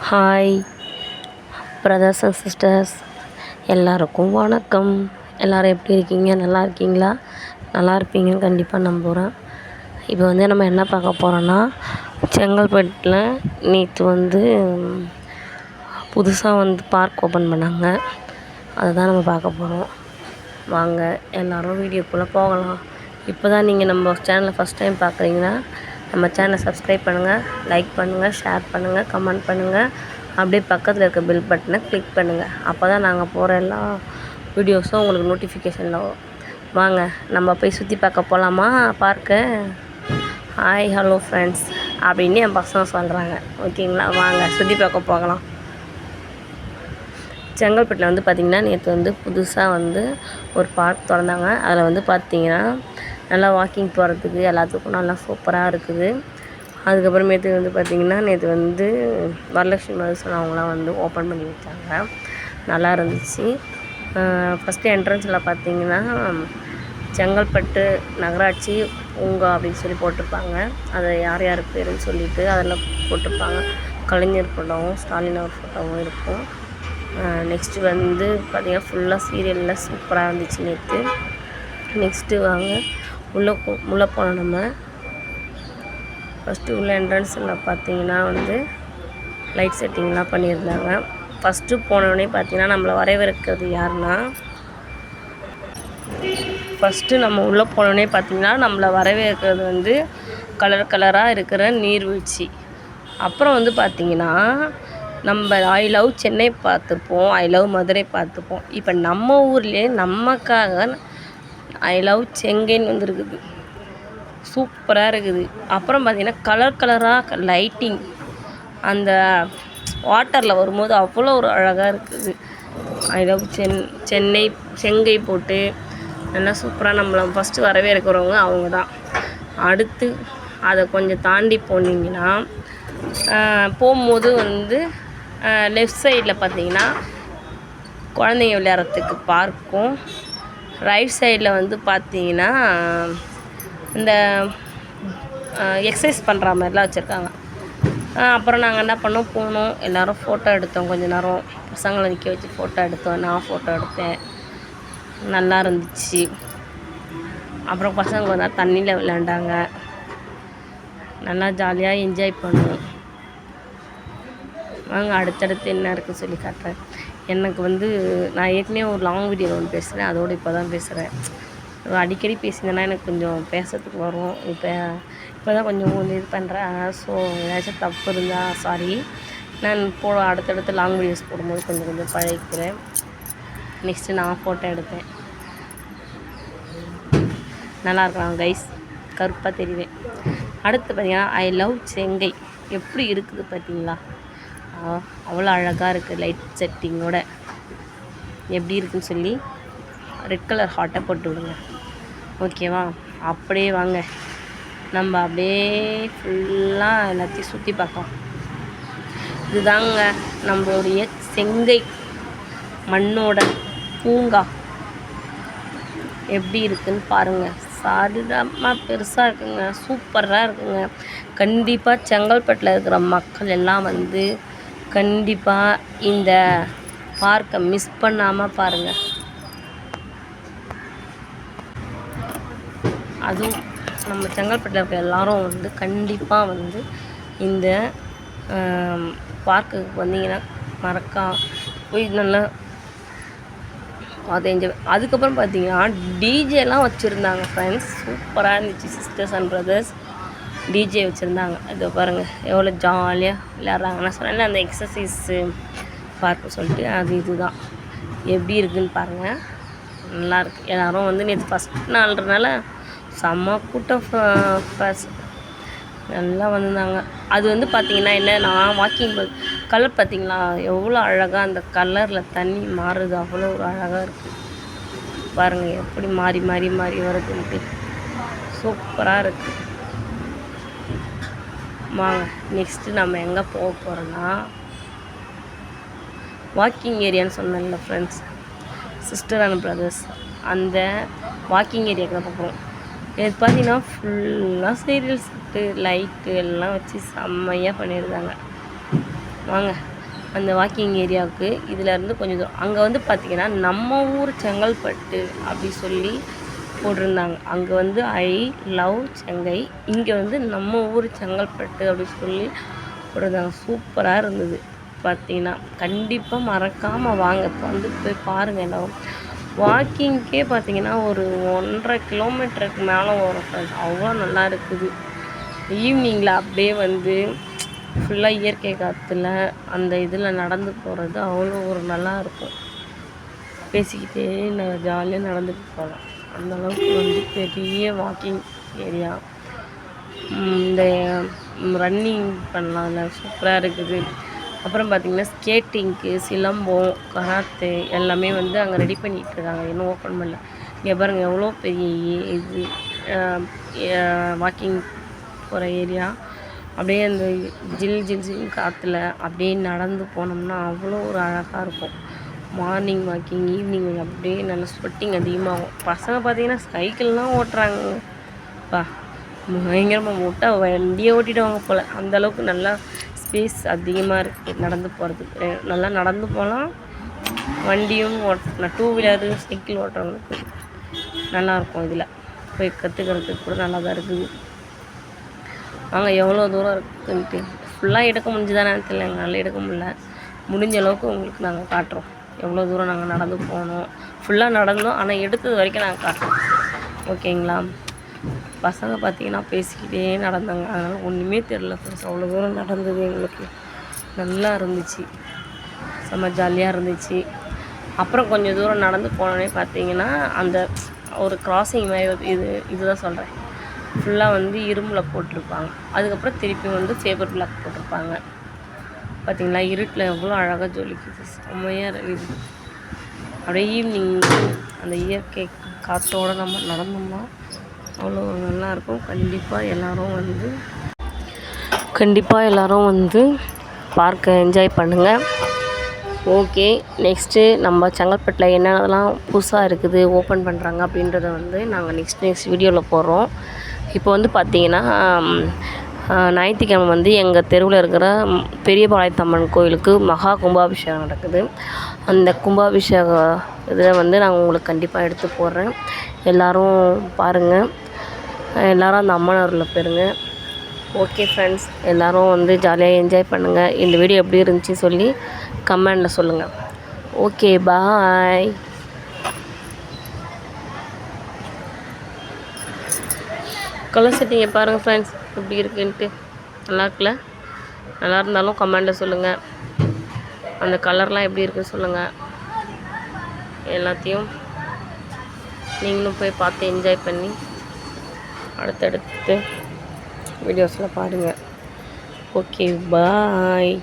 Hi brothers and sisters, எல்லாருக்கும் வணக்கம். எல்லோரும் எப்படி இருக்கீங்க? நல்லா இருக்கீங்களா? நல்லா இருப்பீங்கன்னு கண்டிப்பாக நம்புகிறேன். இப்போ வந்து நம்ம என்ன பார்க்க போகிறோன்னா, செங்கல்பட்டில் நேற்று புதுசாக பார்க் ஓப்பன் பண்ணாங்க. அதை தான் நம்ம பார்க்க போகிறோம். வாங்க எல்லோரும் வீடியோக்குள்ளே போகலாம். இப்போ தான் நீங்கள் நம்ம சேனலை ஃபஸ்ட் டைம் பார்க்குறீங்கன்னா நம்ம சேனலை சப்ஸ்கிரைப் பண்ணுங்கள், லைக் பண்ணுங்கள், ஷேர் பண்ணுங்கள், கமெண்ட் பண்ணுங்கள். அப்படியே பக்கத்தில் இருக்க பெல் பட்டனை கிளிக் பண்ணுங்கள். அப்போ தான் நாங்கள் போகிற எல்லா வீடியோஸும் உங்களுக்கு நோட்டிஃபிகேஷனில் வரும். வாங்க நம்ம போய் சுற்றி பார்க்க போகலாமா பார்க்க? ஹாய் ஹலோ ஃப்ரெண்ட்ஸ் அப்படின்னு என் பசங்க சொல்கிறாங்க. ஓகேங்களா? வாங்க சுற்றி பார்க்க போகலாம். செங்கல்பட்டில் பார்த்திங்கன்னா நேற்று புதுசாக ஒரு பார்க் திறந்தாங்க. அதில் பார்த்திங்கன்னா நல்லா வாக்கிங் போகிறதுக்கு எல்லாத்துக்கும் நல்லா சூப்பராக இருக்குது. அதுக்கப்புறமேட்டு பார்த்திங்கன்னா நேற்று வரலட்சுமி மருசன் அவங்களாம் ஓப்பன் பண்ணி வச்சாங்க. நல்லா இருந்துச்சு. ஃபஸ்ட்டு என்ட்ரன்ஸில் பார்த்திங்கன்னா செங்கல்பட்டு நகராட்சி பூங்கா அப்படின்னு சொல்லி போட்டிருப்பாங்க. அதை யார் யார் பேருன்னு சொல்லிவிட்டு அதில் போட்டிருப்பாங்க. கலைஞர் ஃபோட்டோவும் ஸ்டாலின் அவர் ஃபோட்டோவும் இருக்கும். நெக்ஸ்ட்டு பார்த்திங்கன்னா ஃபுல்லாக சீரியலில் சூப்பராக இருந்துச்சு நேற்று. நெக்ஸ்ட்டு வாங்க உள்ளே போனோம். நம்ம ஃபஸ்ட்டு உள்ள என்ட்ரன்ஸில் பார்த்திங்கன்னா லைட் செட்டிங்லாம் பண்ணியிருந்தாங்க. ஃபஸ்ட்டு போனோடனே பார்த்திங்கன்னா நம்மளை வரவேற்கிறது யாருன்னா, ஃபஸ்ட்டு நம்ம உள்ளே போனோடனே பார்த்திங்கன்னா நம்மளை வரவேற்கிறது கலர் கலராக இருக்கிற நீர்வீழ்ச்சி. அப்புறம் பார்த்திங்கன்னா நம்ம ஐ லவ் சென்னை பார்த்துருப்போம், ஐ லவ் மதுரை பார்த்துப்போம். இப்போ நம்ம ஊர்லேயே நமக்காக ஐ லவ் செங்கைன்னு இருக்குது. சூப்பராக இருக்குது. அப்புறம் பார்த்திங்கன்னா கலர் கலராக லைட்டிங் அந்த வாட்டரில் வரும்போது அவ்வளோ ஒரு அழகாக இருக்குது. ஐ லவ் சென்னை செங்கை போட்டு நல்லா சூப்பராக நம்மளை ஃபஸ்ட்டு வரவேற்கிறவங்க அவங்க தான். அடுத்து அதை கொஞ்சம் தாண்டி போனீங்கன்னா போகும்போது லெஃப்ட் சைடில் பார்த்திங்கன்னா குழந்தைங்க விளையாடுறதுக்கு பார்க்கும், ரைட் சைடில் பார்த்திங்கன்னா இந்த எக்ஸசைஸ் பண்ணுற மாதிரிலாம் வச்சுருக்காங்க. அப்புறம் நாங்கள் என்ன போனோம் எல்லோரும் ஃபோட்டோ எடுத்தோம். கொஞ்சம் நேரம் பசங்களை நிற்க வச்சு ஃபோட்டோ எடுத்தோம். நான் ஃபோட்டோ எடுத்தேன். நல்லா இருந்துச்சு. அப்புறம் பசங்க கொஞ்ச நேரம் தண்ணியில் விளையாண்டாங்க. நல்லா ஜாலியாக என்ஜாய் பண்ணுவோம். வாங்க அடுத்தடுத்து என்ன இருக்குன்னு சொல்லி காட்டுறேன். எனக்கு நான் ஏற்கனவே ஒரு லாங் வீடியோவில் பேசுகிறேன். அதோடு இப்போ தான் பேசுகிறேன். அடிக்கடி பேசினேன்னா எனக்கு கொஞ்சம் பேசுறதுக்கு வரும். இப்போ தான் கொஞ்சம் இது பண்ணுறேன். ஸோ ஏதாச்சும் தப்பு இருந்தால் சாரி. நான் அடுத்தடுத்து லாங் வீடியோஸ் போடும்போது கொஞ்சம் கொஞ்சம் பழகிக்கிறேன். நெக்ஸ்ட்டு நான் ஃபோட்டோ எடுத்தேன். நல்லா இருக்கலாம் கைஸ், கருப்பாக தெரிவேன். அடுத்து பார்த்திங்கன்னா ஐ லவ் செங்கை எப்படி இருக்குது பார்த்தீங்களா? அவ்வளோ அழகாக இருக்குது. லைட் செட்டிங்கோட எப்படி இருக்குதுன்னு சொல்லி ரெட் கலர் ஹார்ட்டை போட்டு விடுங்க. ஓகேவா? அப்படியே வாங்க நம்ம அப்படியே ஃபுல்லாக எல்லாத்தையும் சுற்றி பார்க்கலாம். இதுதாங்க நம்மளுடைய செங்கை மண்ணோட பூங்கா. எப்படி இருக்குதுன்னு பாருங்கள். சாதாரணமாக பெருசாக இருக்குங்க, சூப்பராக இருக்குங்க. கண்டிப்பாக செங்கல்பட்டில் இருக்கிற மக்கள் எல்லாம் கண்டிப்பாக இந்த பார்க்கை மிஸ் பண்ணாமல் பாருங்கள். அதுவும் நம்ம செங்கல்பட்டில் இருக்க எல்லோரும் கண்டிப்பாக இந்த பார்க்குக்கு வந்தீங்கன்னா போய் நல்லா அதை என்ஜாய். அதுக்கப்புறம் பார்த்திங்கன்னா டிஜேலாம் வச்சுருந்தாங்க ஃப்ரெண்ட்ஸ். சூப்பராக இருந்துச்சு. சிஸ்டர்ஸ் அண்ட் பிரதர்ஸ் டிஜே வச்சுருந்தாங்க. அதை பாருங்கள் எவ்வளோ ஜாலியாக விளையாடுறாங்க. நான் சொன்னேன்ல அந்த எக்ஸசைஸு பார்க்க சொல்லிட்டு இதுதான். எப்படி இருக்குதுன்னு பாருங்கள். நல்லாயிருக்கு. எல்லோரும் நேற்று ஃபஸ்ட் நாள்ன்றனால செம்ம கூட்டம். நல்லா வந்திருந்தாங்க. அது பார்த்திங்கன்னா என்னன்னா வாக்கிங் கலர் பார்த்திங்களா எவ்வளோ அழகாக அந்த கலரில் தண்ணி மாறுது. அவ்வளோ ஒரு அழகாக இருக்குது பாருங்கள். எப்படி மாறி மாறி மாறி வருதுன்ட்டு சூப்பராக இருக்குது. வாங்க நெக்ஸ்ட்டு நம்ம எங்கே போக போகிறோன்னா, வாக்கிங் ஏரியான்னு சொன்னேன்ல ஃப்ரெண்ட்ஸ், சிஸ்டர் அண்ட் பிரதர்ஸ், அந்த வாக்கிங் ஏரியாவுக்கு தான் போகிறோம். இது பார்த்திங்கன்னா ஃபுல்லாக சீரியல் செட்டு லைட்டு எல்லாம் வச்சு செம்மையாக பண்ணியிருந்தாங்க. வாங்க அந்த வாக்கிங் ஏரியாவுக்கு இதிலேருந்து கொஞ்சம் தூரம். அங்கே வந்து பார்த்திங்கன்னா நம்ம ஊர் செங்கல்பட்டு அப்படி சொல்லி போட்டிருந்தாங்க. அங்கே வந்து ஐ லவ் செங்கை, இங்கே வந்து நம்ம ஊர் செங்கல்பட்டு அப்படி சொல்லி போட்டிருந்தாங்க. சூப்பராக இருந்தது. பார்த்திங்கன்னா கண்டிப்பாக மறக்காமல் வாங்க. இப்போ வந்து போய் பாருங்கள். எல்லோரும் வாக்கிங்க்கே பார்த்திங்கன்னா ஒரு 1.5 கிலோமீட்டருக்கு மேலே வரும் ஃப்ரெண்ட்ஸ். அவ்வளோ நல்லா இருக்குது. ஈவினிங்கில் அப்படியே வந்து ஃபுல்லாக இயற்கை காற்றுல அந்த இதில் நடந்து போகிறது அவ்வளோ ஒரு நல்லா இருக்கும். பேசிக்கிட்டே ஜாலியாக நடந்துட்டு போகலாம். அந்தளவுக்கு வந்து பெரிய வாக்கிங் ஏரியா. இந்த ரன்னிங் பண்ணலாம்ல, சூப்பராக இருக்குது. அப்புறம் பார்த்திங்கன்னா ஸ்கேட்டிங்க்கு, சிலம்பம், கராத்தே எல்லாமே வந்து அங்கே ரெடி பண்ணிகிட்ருக்காங்க. இன்னும் ஓப்பன் பண்ணல. இங்கே பாருங்கள் எவ்வளோ பெரிய இது வாக்கிங் போகிற ஏரியா. அப்படியே அந்த ஜில் காற்றுல அப்படியே நடந்து போனோம்னா அவ்வளோ ஒரு அழகாக இருக்கும். மார்னிங் வாக்கிங், ஈவினிங் அப்படியே நல்லா ஸ்வெட்டிங் அதிகமாகும். பசங்க பார்த்திங்கன்னா சைக்கிள்லாம் ஓட்டுறாங்கப்பா. பயங்கரமாக விட்டால் வண்டியை ஓட்டிடுவாங்க போல். அந்தளவுக்கு நல்லா ஸ்பேஸ் அதிகமாக இருக்குது நடந்து போகிறதுக்கு. நல்லா நடந்து போகலாம். வண்டியும் ஓட்டலாம். 2 வீலரு சைக்கிள் ஓட்டுறவங்களுக்கு நல்லாயிருக்கும். இதில் போய் கற்றுக்கிறதுக்கு கூட நல்லா தான் இருக்குது. வாங்க எவ்வளோ தூரம் இருக்குன்ட்டு ஃபுல்லாக எடுக்க முடிஞ்சுதானே தெரியல. எங்களால் எடுக்க முடியல. முடிஞ்ச அளவுக்கு உங்களுக்கு நாங்கள் காட்டுறோம் எவ்வளோ தூரம் நாங்கள் நடந்து போனோம். ஃபுல்லாக நடந்தோம், ஆனால் எடுத்தது வரைக்கும் நாங்கள் காட்டுறோம். ஓகேங்களா? பசங்க பார்த்திங்கன்னா பேசிக்கிட்டே நடந்தாங்க. அதனால் ஒன்றுமே தெரில ஃப்ரெண்ட்ஸ். அவ்வளோ தூரம் நடந்தது எங்களுக்கு நல்லா இருந்துச்சு. செம்ம ஜாலியாக இருந்துச்சு. அப்புறம் கொஞ்சம் தூரம் நடந்து போனோடனே பார்த்திங்கன்னா அந்த ஒரு கிராசிங் மாதிரி இதுதான் சொல்கிறேன். ஃபுல்லாக வந்து இரும்பில் போட்டிருப்பாங்க. அதுக்கப்புறம் திருப்பி வந்து ஃபேபர் பிளாக் போட்டிருப்பாங்க. பார்த்திங்களா? இருட்டில் எவ்வளோ அழகாக ஜொலிக்குது. செம்மையாக இருக்குது. அப்படியே ஈவினிங் அந்த இயற்கை காற்றோடு நம்ம நடந்தோம்னா அவ்வளோ நல்லாயிருக்கும். கண்டிப்பாக எல்லோரும் வந்து பார்க்க என்ஜாய் பண்ணுங்கள். ஓகே, நெக்ஸ்ட்டு நம்ம செங்கல்பட்டில் என்னென்னலாம் புதுசாக இருக்குது, ஓப்பன் பண்ணுறாங்க அப்படின்றத வந்து நாங்கள் நெக்ஸ்ட் வீடியோவில் போடுறோம். இப்போ வந்து பார்த்திங்கன்னா ஞாயிற்றுக்கிழமை வந்து எங்கள் தெருவில் இருக்கிற பெரியபாளையத்தம்மன் கோயிலுக்கு மகா கும்பாபிஷேகம் நடக்குது. அந்த கும்பாபிஷேக இதில் வந்து நாங்கள் உங்களுக்கு கண்டிப்பாக எடுத்து போடுறேன். எல்லோரும் பாருங்கள். எல்லோரும் அந்த அம்மன் அருளை பெறுங்க. ஓகே ஃப்ரெண்ட்ஸ், எல்லோரும் வந்து ஜாலியாக என்ஜாய் பண்ணுங்கள். இந்த வீடியோ எப்படி இருந்துச்சு சொல்லி கமெண்டில் சொல்லுங்கள். ஓகே, பாய். கலர் செட்டிங்கை பாருங்கள் ஃப்ரெண்ட்ஸ் எப்படி இருக்குன்ட்டு. நல்லா இருக்குல்ல? நல்லா இருந்தாலும் கமெண்டில் சொல்லுங்கள். அந்த கலர்லாம் எப்படி இருக்குன்னு சொல்லுங்கள். எல்லாத்தையும் நீங்களும் போய் பார்த்து என்ஜாய் பண்ணி அடுத்தடுத்து வீடியோஸில் பாருங்கள். ஓகே, பாய்.